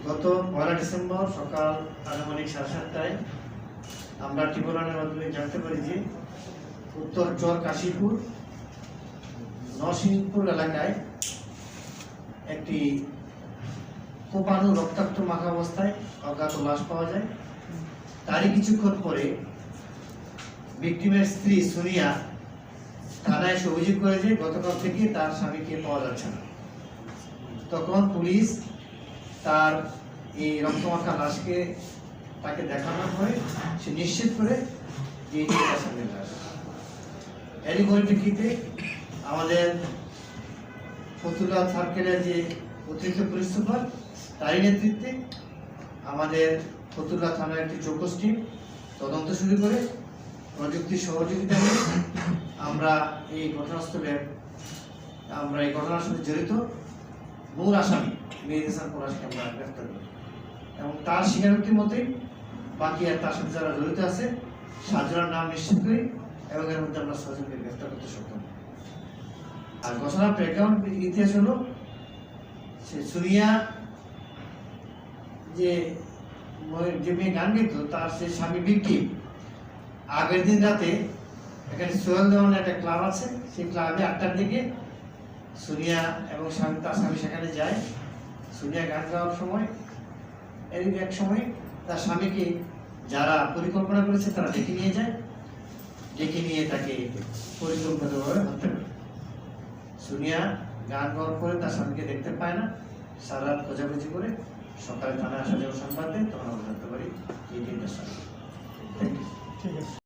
গত 1 ডিসেম্বর সকাল আনুমানিক 7:30টায় আমরা টিপোলানের মাধ্যমে জানতে পারি যে উত্তর চর কাশীপুর নরসিংপুর এলাকায় একটি কোপানো রক্তাক্ত মাখা অবস্থায় অজ্ঞাত লাশ পাওয়া যায়। তারই কিছুক্ষণ পরে ভিকটিমের স্ত্রী সোনিয়া থানায় এসে অভিযোগ করে যে গতকাল থেকে তার স্বামীকে পাওয়া যাচ্ছে না। তখন পুলিশ তার এই রক্তমাখা লাশকে তাকে দেখানোর পরে সে নিশ্চিত করে যে এটি তার স্বামীর লাশ। এরই পরিপ্রেক্ষিতে আমাদের ফতুল্লা সার্কেলের যে অতিরিক্ত পুলিশ সুপার তারই নেতৃত্বে আমাদের ফতুল্লা থানার একটি চৌকস টিম তদন্ত শুরু করে প্রযুক্তির সহযোগিতা নিয়ে আমরা এই ঘটনার সাথে জড়িত মূল আসামি মেহেদী হাসান পলাশকে আমরা গ্রেফতার করি এবং তার স্বীকারোক্তির মতোই বাকি আর তার সাথে যারা জড়িত আছে 7 জনের নাম নিশ্চিত করি এবং এর মধ্যে আমরা 6 জনকে গ্রেফতার করতে সক্ষম। আর ঘটনার ব্যাকগ্রাউন্ড ইতিহাস হলো সে সোনিয়া যে মেয়ে গান গেত তার সে স্বামী ভিকটিম আগের দিন রাতে এখানে সোহেল দেওয়ানের একটা ক্লাব আছে, সেই ক্লাবে 8টার দিকে সোনিয়া এবং তার স্বামী সেখানে যায়। সোনিয়া গান গাওয়ার সময় এক সময় তার স্বামীকে যারা পরিকল্পনা করেছে তারা ডেকে নিয়ে যায়, ডেকে নিয়ে তাকে পরিকল্পিতভাবে হত্যা করে। সোনিয়া গান গাওয়ার পরে তার স্বামীকে দেখতে পায় না, সারা রাত খোঁজাখুঁজি করে সকালে থানায় আসা যাওয়ার সংবাদ দেয়, তখন আমরা জানতে পারি এই 3টার সময়। Thank you. ঠিক আছে।